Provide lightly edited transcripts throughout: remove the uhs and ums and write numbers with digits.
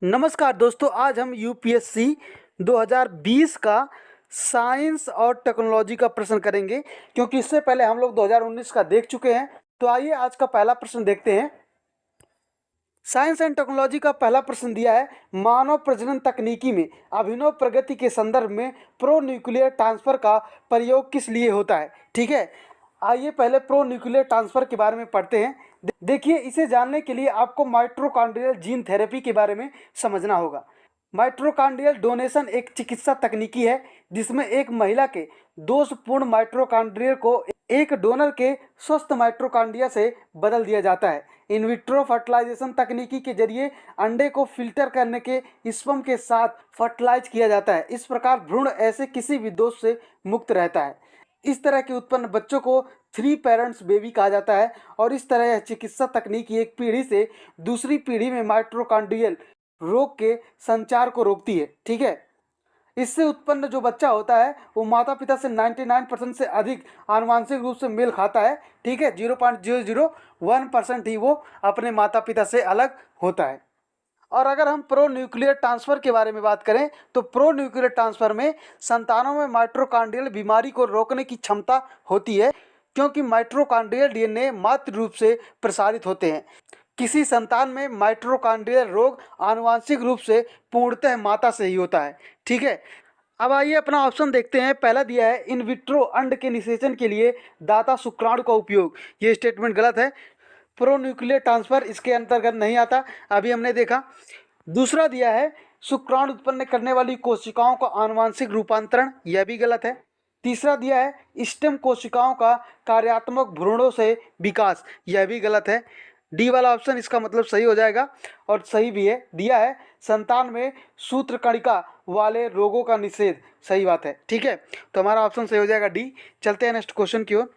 नमस्कार दोस्तों, आज हम यूपीएससी 2020 का साइंस और टेक्नोलॉजी का प्रश्न करेंगे क्योंकि इससे पहले हम लोग 2019 का देख चुके हैं। तो आइए आज का पहला प्रश्न देखते हैं। साइंस एंड टेक्नोलॉजी का पहला प्रश्न दिया है, मानव प्रजनन तकनीकी में अभिनव प्रगति के संदर्भ में प्रो न्यूक्लियर ट्रांसफर का प्रयोग किस लिए होता है। ठीक है, आइए पहले प्रो न्यूक्लियर ट्रांसफर के बारे में पढ़ते हैं। देखिए, इसे जानने के लिए आपको माइटोकॉन्ड्रियल जीन थेरेपी के बारे में समझना होगा। माइटोकॉन्ड्रियल डोनेशन एक चिकित्सा तकनीकी है जिसमें एक महिला के दोषपूर्ण माइटोकॉन्ड्रियल को एक डोनर के स्वस्थ माइटोकॉन्ड्रिया से बदल दिया जाता है। इन विट्रो फर्टिलाइजेशन तकनीकी के जरिए अंडे को फिल्टर करने के स्पर्म के साथ फर्टिलाइज किया जाता है। इस प्रकार भ्रूण ऐसे किसी भी दोष से मुक्त रहता है। इस तरह के उत्पन्न बच्चों को 3 पेरेंट्स बेबी कहा जाता है और इस तरह यह चिकित्सा तकनीक एक पीढ़ी से दूसरी पीढ़ी में माइटोकॉन्ड्रियल रोग के संचार को रोकती है। ठीक है, इससे उत्पन्न जो बच्चा होता है वो माता पिता से 99% से अधिक आनुवंशिक रूप से मेल खाता है। ठीक है, 0.001% ही वो अपने माता पिता से अलग होता है। और अगर हम प्रो न्यूक्लियर ट्रांसफ़र के बारे में बात करें तो प्रो न्यूक्लियर ट्रांसफ़र में संतानों में माइटोकॉन्ड्रियल बीमारी को रोकने की क्षमता होती है क्योंकि माइटोकॉन्ड्रियल डीएनए मातृ रूप से प्रसारित होते हैं। किसी संतान में माइटोकॉन्ड्रियल रोग आनुवंशिक रूप से पूर्णतः माता से ही होता है। ठीक है, अब आइए अपना ऑप्शन देखते हैं। पहला दिया है, इन विट्रो अंड के निषेचन के लिए दाता शुक्राणु का उपयोग। ये स्टेटमेंट गलत है। प्रो न्यूक्लियर ट्रांसफ़र इसके अंतर्गत नहीं आता, अभी हमने देखा। दूसरा दिया है, शुक्राणु उत्पन्न करने वाली कोशिकाओं का आनुवंशिक रूपांतरण। यह भी गलत है। तीसरा दिया है, स्टेम कोशिकाओं का कार्यात्मक भ्रूणों से विकास। यह भी गलत है। डी वाला ऑप्शन इसका मतलब सही हो जाएगा और सही भी है। दिया है, संतान में सूत्रकणिका वाले रोगों का निषेध। सही बात है। ठीक है, तो हमारा ऑप्शन सही हो जाएगा डी। चलते हैं नेक्स्ट क्वेश्चन की ओर।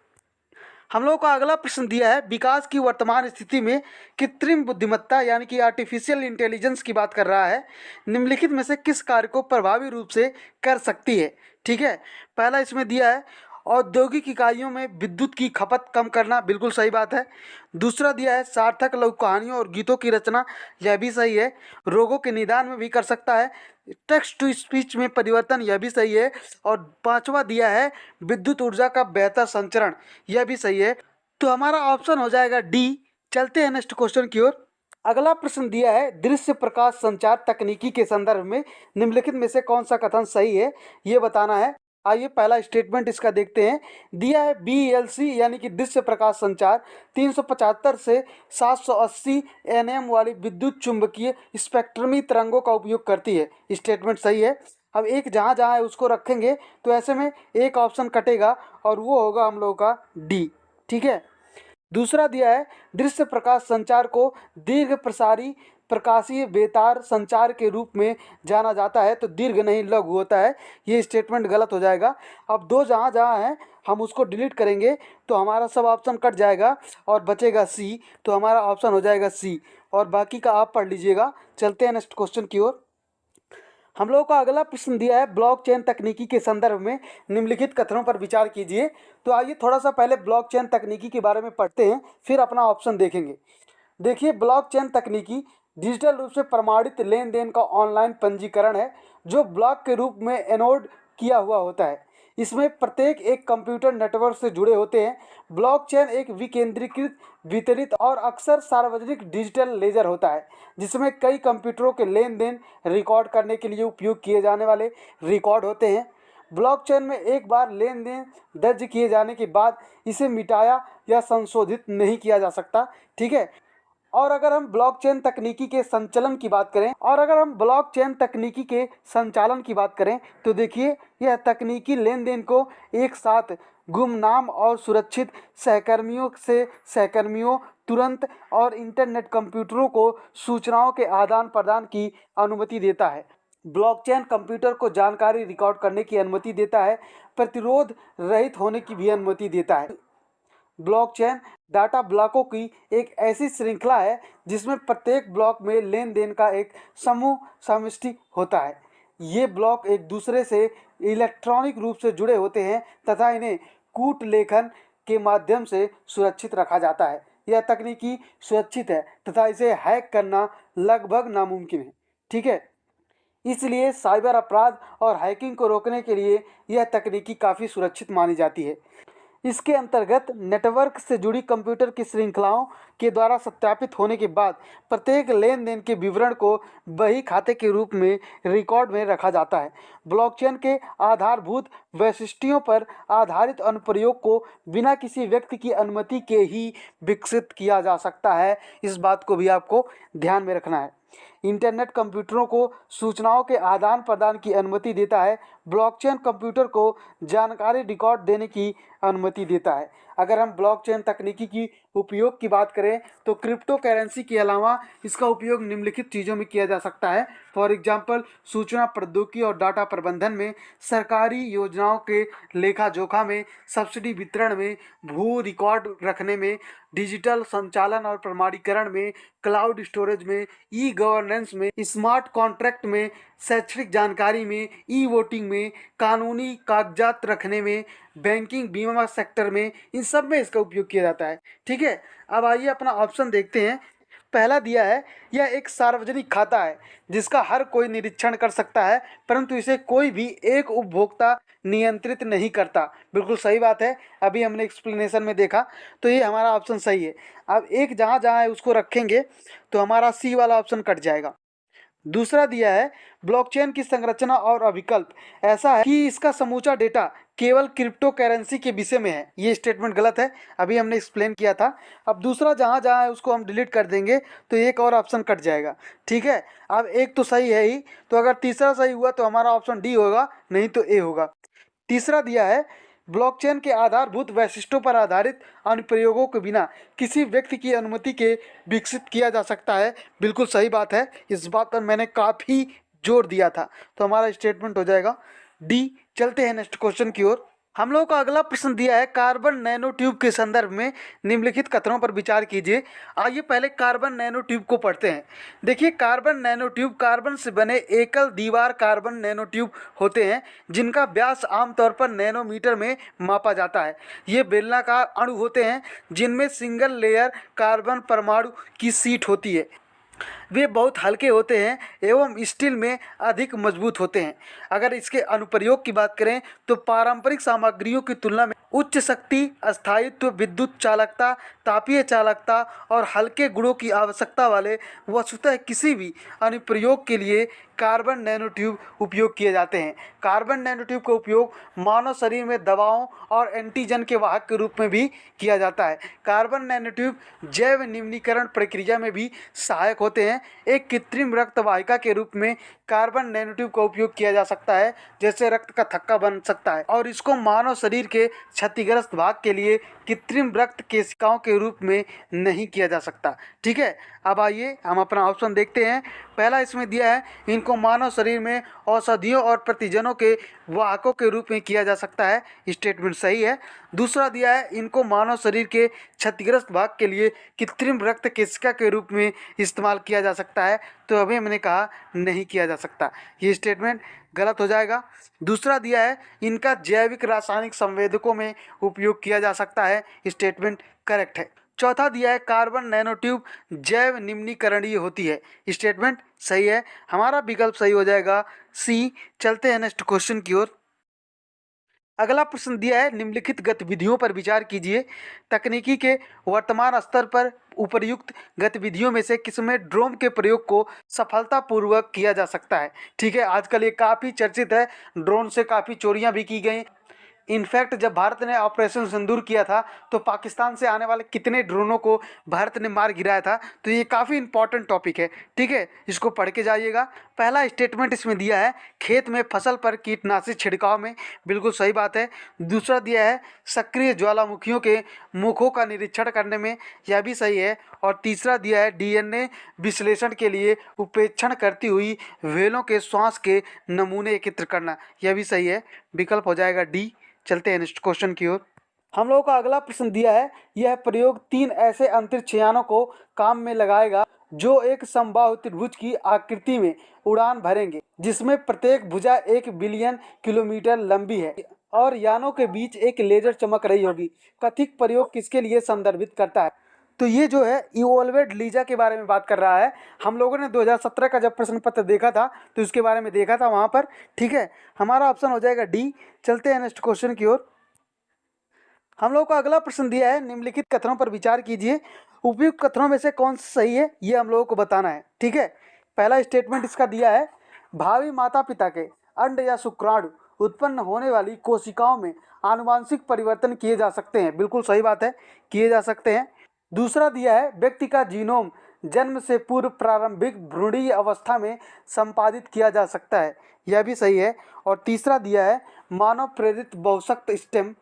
हम लोग का अगला प्रश्न दिया है, विकास की वर्तमान स्थिति में कृत्रिम बुद्धिमत्ता यानी कि आर्टिफिशियल इंटेलिजेंस की बात कर रहा है। निम्नलिखित में से किस कार्य को प्रभावी रूप से कर सकती है। ठीक है, पहला इसमें दिया है, औद्योगिक इकाइयों में विद्युत की खपत कम करना। बिल्कुल सही बात है। दूसरा दिया है, सार्थक लघु कहानियों और गीतों की रचना। यह भी सही है। रोगों के निदान में भी कर सकता है। टेक्स्ट टू स्पीच में परिवर्तन। यह भी सही है। और पांचवा दिया है, विद्युत ऊर्जा का बेहतर संचरण। यह भी सही है। तो हमारा ऑप्शन हो जाएगा डी। चलते हैं नेक्स्ट क्वेश्चन की ओर। अगला प्रश्न दिया है, दृश्य प्रकाश संचार तकनीकी के संदर्भ में निम्नलिखित में से कौन सा कथन सही है, ये बताना है। आइए पहला स्टेटमेंट इसका देखते हैं। दिया है, BLC यानी कि दृश्य प्रकाश संचार 375 से 780 nm वाली विद्युत चुंबकीय स्पेक्ट्रमी तरंगों का उपयोग करती है। स्टेटमेंट सही है। अब एक जहाँ जहाँ है उसको रखेंगे तो ऐसे में एक ऑप्शन कटेगा और वो होगा हम लोगों का डी। ठीक है, दूसरा दिया है, दृश्य प्रकाश संचार को दीर्घ प्रसारी प्रकाशीय बेतार संचार के रूप में जाना जाता है। तो दीर्घ नहीं, लघु होता है। ये स्टेटमेंट गलत हो जाएगा। अब दो जहाँ जहाँ हैं हम उसको डिलीट करेंगे तो हमारा सब ऑप्शन कट जाएगा और बचेगा सी। तो हमारा ऑप्शन हो जाएगा सी और बाकी का आप पढ़ लीजिएगा। चलते हैं नेक्स्ट क्वेश्चन की ओर। हम लोगों का अगला प्रश्न दिया है, ब्लॉकचेन तकनीकी के संदर्भ में निम्नलिखित कथनों पर विचार कीजिए। तो आइए थोड़ा सा पहले ब्लॉकचेन तकनीकी के बारे में पढ़ते हैं, फिर अपना ऑप्शन देखेंगे। देखिए, ब्लॉकचेन तकनीकी डिजिटल रूप से प्रमाणित लेन देन का ऑनलाइन पंजीकरण है जो ब्लॉक के रूप में एनोड किया हुआ होता है। इसमें प्रत्येक एक कंप्यूटर नेटवर्क से जुड़े होते हैं। ब्लॉकचेन एक विकेंद्रीकृत, वितरित और अक्सर सार्वजनिक डिजिटल लेजर होता है जिसमें कई कंप्यूटरों के लेन देन रिकॉर्ड करने के लिए उपयोग किए जाने वाले रिकॉर्ड होते हैं। ब्लॉकचेन में एक बार लेन देन दर्ज किए जाने के बाद इसे मिटाया या संशोधित नहीं किया जा सकता। ठीक है, और अगर हम ब्लॉकचेन तकनीकी के संचालन की बात करें तो देखिए, यह तकनीकी लेन देन को एक साथ गुमनाम और सुरक्षित सहकर्मियों से सहकर्मियों, तुरंत और इंटरनेट कंप्यूटरों को सूचनाओं के आदान प्रदान की अनुमति देता है। ब्लॉकचेन कंप्यूटर को जानकारी रिकॉर्ड करने की अनुमति देता है, प्रतिरोध रहित होने की भी अनुमति देता है। ब्लॉकचेन डाटा ब्लॉकों की एक ऐसी श्रृंखला है जिसमें प्रत्येक ब्लॉक में लेन देन का एक समूह समष्टि होता है। ये ब्लॉक एक दूसरे से इलेक्ट्रॉनिक रूप से जुड़े होते हैं तथा इन्हें कूट लेखन के माध्यम से सुरक्षित रखा जाता है। यह तकनीकी सुरक्षित है तथा इसे हैक करना लगभग नामुमकिन है। ठीक है। इसलिए साइबर अपराध और हैकिंग को रोकने के लिए यह तकनीकी काफ़ी सुरक्षित मानी जाती है। इसके अंतर्गत नेटवर्क से जुड़ी कंप्यूटर की श्रृंखलाओं के द्वारा सत्यापित होने के बाद प्रत्येक लेन देन के विवरण को बही खाते के रूप में रिकॉर्ड में रखा जाता है। ब्लॉकचेन के आधारभूत वैशिष्ट्यों पर आधारित अनुप्रयोग को बिना किसी व्यक्ति की अनुमति के ही विकसित किया जा सकता है। इस बात को भी आपको ध्यान में रखना है। इंटरनेट कंप्यूटरों को सूचनाओं के आदान प्रदान की अनुमति देता है। ब्लॉकचेन कंप्यूटर को जानकारी रिकॉर्ड देने की अनुमति देता है। अगर हम ब्लॉकचेन तकनीकी की उपयोग की बात करें तो क्रिप्टो करेंसी के अलावा इसका उपयोग निम्नलिखित चीज़ों में किया जा सकता है। फॉर एग्जांपल, सूचना प्रौद्योगिकी और डाटा प्रबंधन में, सरकारी योजनाओं के लेखा जोखा में, सब्सिडी वितरण में, भू रिकॉर्ड रखने में, डिजिटल संचालन और प्रमाणीकरण में, क्लाउड स्टोरेज में, ई गवर्नेंस में, स्मार्ट कॉन्ट्रैक्ट में, शैक्षणिक जानकारी में, ई वोटिंग में, कानूनी कागजात रखने में, बैंकिंग बीमा सेक्टर में, इन सब में इसका उपयोग किया जाता है। ठीक है, अब आइए अपना ऑप्शन देखते हैं। पहला दिया है, यह एक सार्वजनिक खाता है जिसका हर कोई निरीक्षण कर सकता है, परंतु इसे कोई भी एक उपभोक्ता नियंत्रित नहीं करता। बिल्कुल सही बात है, अभी हमने एक्सप्लेनेशन में देखा, तो ये हमारा ऑप्शन सही है। अब एक जहाँ जहाँ है उसको रखेंगे तो हमारा सी वाला ऑप्शन कट जाएगा। दूसरा दिया है, ब्लॉकचेन की संरचना और अभिकल्प ऐसा है कि इसका समूचा डेटा केवल क्रिप्टो करेंसी के विषय में है। ये स्टेटमेंट गलत है, अभी हमने एक्सप्लेन किया था। अब दूसरा जहाँ जहाँ है उसको हम डिलीट कर देंगे तो एक और ऑप्शन कट जाएगा। ठीक है, अब एक तो सही है ही, तो अगर तीसरा सही हुआ तो हमारा ऑप्शन डी होगा, नहीं तो ए होगा। तीसरा दिया है, ब्लॉकचेन के आधारभूत वैशिष्ट्यों पर आधारित अनुप्रयोगों के बिना किसी व्यक्ति की अनुमति के विकसित किया जा सकता है। बिल्कुल सही बात है, इस बात पर मैंने काफ़ी जोर दिया था, तो हमारा स्टेटमेंट हो जाएगा डी। चलते हैं नेक्स्ट क्वेश्चन की ओर। हम लोगों का अगला प्रश्न दिया है, कार्बन नैनो ट्यूब के संदर्भ में निम्नलिखित कथनों पर विचार कीजिए। आइए पहले कार्बन नैनो ट्यूब को पढ़ते हैं। देखिए, कार्बन नैनो ट्यूब कार्बन से बने एकल दीवार कार्बन नैनो ट्यूब होते हैं जिनका व्यास आमतौर पर नैनोमीटर में मापा जाता है। ये बेलनाकार अणु होते हैं जिनमें सिंगल लेयर कार्बन परमाणु की शीट होती है। वे बहुत हल्के होते हैं एवं स्टील में अधिक मजबूत होते हैं। अगर इसके अनुप्रयोग की बात करें तो पारंपरिक सामग्रियों की तुलना में उच्च शक्ति, स्थायित्व, विद्युत चालकता, तापीय चालकता और हल्के गुणों की आवश्यकता वाले वस्तुतः किसी भी अनुप्रयोग के लिए कार्बन नैनो ट्यूब उपयोग किए जाते हैं। कार्बन नैनो ट्यूब का उपयोग मानव शरीर में दवाओं और एंटीजन के वाहक के रूप में भी किया जाता है। कार्बन नैनो ट्यूब जैव निम्नीकरण प्रक्रिया में भी सहायक होते हैं। एक कृत्रिम रक्त वाहिका के रूप में कार्बन नैनो ट्यूब का उपयोग किया जा सकता है, जैसे रक्त का थक्का बन सकता है, और इसको मानव शरीर के क्षतिग्रस्त भाग के लिए कृत्रिम रक्त केशिकाओं के रूप में नहीं किया जा सकता। ठीक है, अब आइए हम अपना ऑप्शन देखते हैं। पहला इसमें दिया है, इनको मानव शरीर में औषधियों और प्रतिजनों के वाहकों के रूप में किया जा सकता है। स्टेटमेंट सही है। दूसरा दिया है, इनको मानव शरीर के क्षतिग्रस्त भाग के लिए कृत्रिम रक्त केशिका के रूप में इस्तेमाल किया जा सकता है, तो अभी मैंने कहा नहीं किया जा सकता। ये स्टेटमेंट गलत हो जाएगा। दूसरा दिया है, इनका जैविक रासायनिक संवेदकों में उपयोग किया जा सकता है। स्टेटमेंट करेक्ट है। चौथा दिया है, कार्बन नैनो ट्यूब जैव निम्नीकरणीय होती है। स्टेटमेंट सही है, हमारा विकल्प सही हो जाएगा सी। चलते हैं नेक्स्ट क्वेश्चन की ओर। अगला प्रश्न दिया है, निम्नलिखित गतिविधियों पर विचार कीजिए। तकनीकी के वर्तमान स्तर पर उपर्युक्त गतिविधियों में से किसमें ड्रोन के प्रयोग को सफलतापूर्वक किया जा सकता है। ठीक है, आजकल ये काफ़ी चर्चित है, ड्रोन से काफ़ी चोरियां भी की गई। इनफैक्ट जब भारत ने ऑपरेशन सिंदूर किया था तो पाकिस्तान से आने वाले कितने ड्रोनों को भारत ने मार गिराया था, तो ये काफ़ी इंपॉर्टेंट टॉपिक है। ठीक है, इसको पढ़ के जाइएगा। पहला स्टेटमेंट इसमें दिया है, खेत में फसल पर कीटनाशक छिड़काव में। बिल्कुल सही बात है। दूसरा दिया है, सक्रिय ज्वालामुखियों के मुखों का निरीक्षण करने में, यह भी सही है। और तीसरा दिया है, डीएनए विश्लेषण के लिए उपेक्षण करती हुई व्हेलों के श्वास के नमूने एकत्र करना, यह भी सही है। विकल्प हो जाएगा डी। चलते हैं नेक्स्ट क्वेश्चन की ओर। हम लोगों का अगला प्रश्न दिया है, यह प्रयोग 3 ऐसे अंतरिक्ष यानों को काम में लगाएगा जो एक समबाहु त्रिभुज की आकृति में उड़ान भरेंगे, जिसमें प्रत्येक भुजा 1 बिलियन किलोमीटर लंबी है और यानों के बीच एक लेजर चमक रही होगी। कथित प्रयोग किसके लिए संदर्भित करता है। तो ये जो है इवोल्वेड लीजा के बारे में बात कर रहा है। हम लोगों ने 2017 का जब प्रश्न पत्र देखा था तो इसके बारे में देखा था वहाँ पर, ठीक है। हमारा ऑप्शन हो जाएगा डी। चलते हैं नेक्स्ट क्वेश्चन की ओर। हम लोग को अगला प्रश्न दिया है, निम्नलिखित कथनों पर विचार कीजिए, उपयुक्त कथनों में से कौन सा सही है ये हम लोगों को बताना है, ठीक है। पहला स्टेटमेंट इसका दिया है, भावी माता पिता के अंड या शुक्राणु उत्पन्न होने वाली कोशिकाओं में आनुवांशिक परिवर्तन किए जा सकते हैं। बिल्कुल सही बात है, किए जा सकते हैं। दूसरा दिया है, व्यक्ति का जीनोम जन्म से पूर्व प्रारंभिक भ्रूणीय अवस्था में संपादित किया जा सकता है, यह भी सही है। और तीसरा दिया है, मानव प्रेरित बहुशक्त स्टेम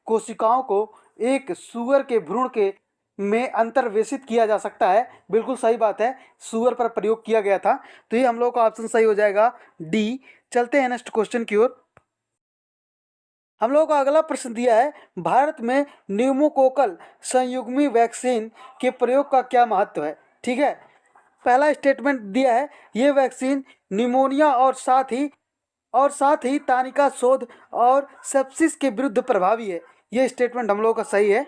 कोशिकाओं को एक सुअर के भ्रूण के में अंतर्वेशित किया जा सकता है। बिल्कुल सही बात है, सुअर पर प्रयोग किया गया था। तो ये हम लोग का ऑप्शन सही हो जाएगा डी। चलते हैं नेक्स्ट क्वेश्चन की ओर। हम लोगों को अगला प्रश्न दिया है, भारत में न्यूमोकोकल संयुग्मी वैक्सीन के प्रयोग का क्या महत्व है, ठीक है। पहला स्टेटमेंट दिया है, ये वैक्सीन निमोनिया और साथ ही तानिका शोध और सेप्सिस के विरुद्ध प्रभावी है। ये स्टेटमेंट हम लोगों का सही है।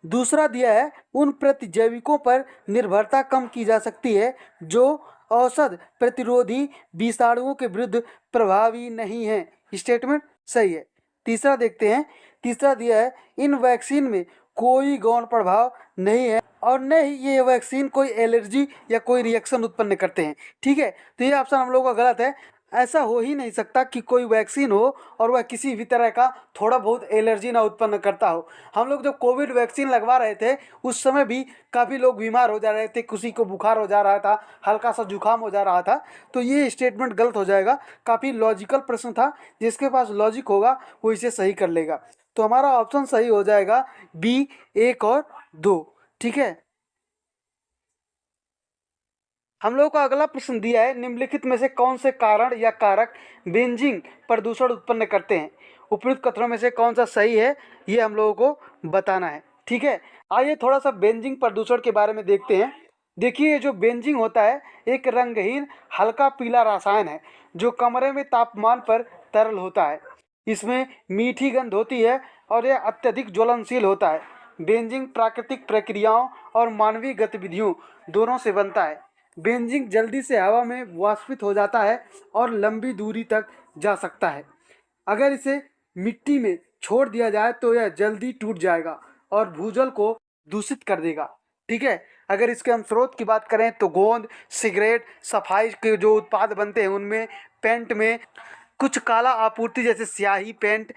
दूसरा दिया है, उन प्रतिजैविकों पर निर्भरता कम की जा सकती है जो औषध प्रतिरोधी विषाणुओं के विरुद्ध प्रभावी नहीं है। स्टेटमेंट सही है। तीसरा देखते हैं, तीसरा दिया है, इन वैक्सीन में कोई गौण प्रभाव नहीं है और न ही ये वैक्सीन कोई एलर्जी या कोई रिएक्शन उत्पन्न करते हैं, ठीक है। तो ये ऑप्शन हम लोगों का गलत है। ऐसा हो ही नहीं सकता कि कोई वैक्सीन हो और वह किसी भी तरह का थोड़ा बहुत एलर्जी ना उत्पन्न करता हो। हम लोग जब कोविड वैक्सीन लगवा रहे थे उस समय भी काफ़ी लोग बीमार हो जा रहे थे, किसी को बुखार हो जा रहा था, हल्का सा जुकाम हो जा रहा था। तो ये स्टेटमेंट गलत हो जाएगा। काफ़ी लॉजिकल प्रश्न था, जिसके पास लॉजिक होगा वो इसे सही कर लेगा। तो हमारा ऑप्शन सही हो जाएगा बी, 1 और 2, ठीक है। हम लोगों को अगला प्रश्न दिया है, निम्नलिखित में से कौन से कारण या कारक बेंजीन प्रदूषण उत्पन्न करते हैं, उपयुक्त कथनों में से कौन सा सही है ये हम लोगों को बताना है, ठीक है। आइए थोड़ा सा बेंजीन प्रदूषण के बारे में देखते हैं। देखिए, ये जो बेंजीन होता है एक रंगहीन हल्का पीला रसायन है जो कमरे में तापमान पर तरल होता है। इसमें मीठी गंध होती है और यह अत्यधिक ज्वलनशील होता है। बेंजीन प्राकृतिक प्रक्रियाओं और मानवीय गतिविधियों दोनों से बनता है। बेंजीन जल्दी से हवा में वाष्पित हो जाता है और लंबी दूरी तक जा सकता है। अगर इसे मिट्टी में छोड़ दिया जाए तो यह जल्दी टूट जाएगा और भूजल को दूषित कर देगा, ठीक है। अगर इसके हम स्रोत की बात करें तो गोंद, सिगरेट, सफाई के जो उत्पाद बनते हैं उनमें, पेंट में, कुछ काला आपूर्ति जैसे स्याही, पेंट,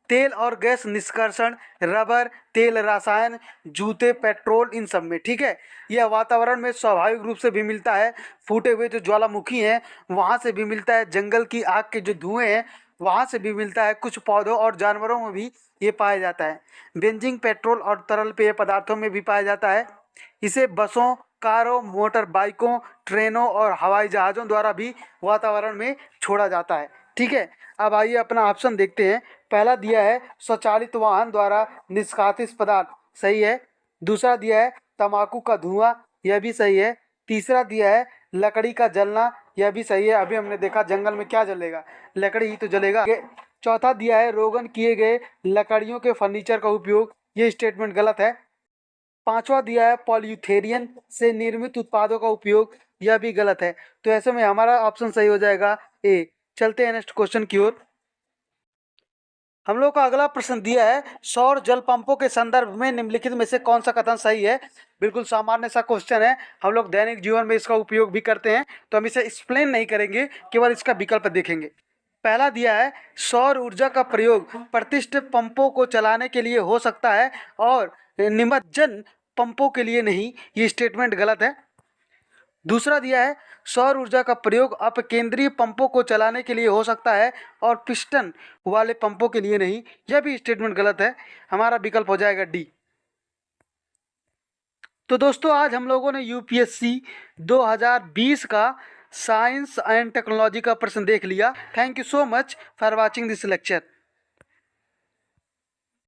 तेल और गैस निष्कर्षण, रबर, तेल, रसायन, जूते, पेट्रोल, इन सब में, ठीक है। यह वातावरण में स्वाभाविक रूप से भी मिलता है। फूटे हुए जो ज्वालामुखी हैं वहाँ से भी मिलता है। जंगल की आग के जो धुएं हैं वहाँ से भी मिलता है। कुछ पौधों और जानवरों में भी ये पाया जाता है। बेंजीन पेट्रोल और तरल पेय पदार्थों में भी पाया जाता है। इसे बसों, कारों, मोटर बाइकों, ट्रेनों और हवाई जहाज़ों द्वारा भी वातावरण में छोड़ा जाता है, ठीक है। अब आइए अपना ऑप्शन देखते हैं। पहला दिया है, स्वचालित वाहन द्वारा निष्कासित पदार्थ, सही है। दूसरा दिया है, तंबाकू का धुआं, यह भी सही है। तीसरा दिया है, लकड़ी का जलना, यह भी सही है। अभी हमने देखा जंगल में क्या जलेगा, लकड़ी ही तो जलेगा। चौथा दिया है, रोगन किए गए लकड़ियों के फर्नीचर का उपयोग, ये स्टेटमेंट गलत है। पांचवा दिया है, पॉलीयूथेरियन से निर्मित उत्पादों का उपयोग, यह भी गलत है। तो ऐसे में हमारा ऑप्शन सही हो जाएगा ए। चलते हैं नेक्स्ट क्वेश्चन की ओर। हम लोग का अगला प्रश्न दिया है, सौर जल पंपों के संदर्भ में निम्नलिखित में से कौन सा कथन सही है। बिल्कुल सामान्य सा क्वेश्चन है, हम लोग दैनिक जीवन में इसका उपयोग भी करते हैं, तो हम इसे एक्सप्लेन नहीं करेंगे, केवल इसका विकल्प देखेंगे। पहला दिया है, सौर ऊर्जा का प्रयोग प्रतिष्ठित पंपों को चलाने के लिए हो सकता है और निमज्जन पंपों के लिए नहीं, ये स्टेटमेंट गलत है। दूसरा दिया है, सौर ऊर्जा का प्रयोग अपकेंद्रीय पंपों को चलाने के लिए हो सकता है और पिस्टन वाले पंपों के लिए नहीं, यह भी स्टेटमेंट गलत है। हमारा विकल्प हो जाएगा डी। तो दोस्तों, आज हम लोगों ने यूपीएससी 2020 का साइंस एंड टेक्नोलॉजी का प्रश्न देख लिया। Thank you so much for watching this lecture.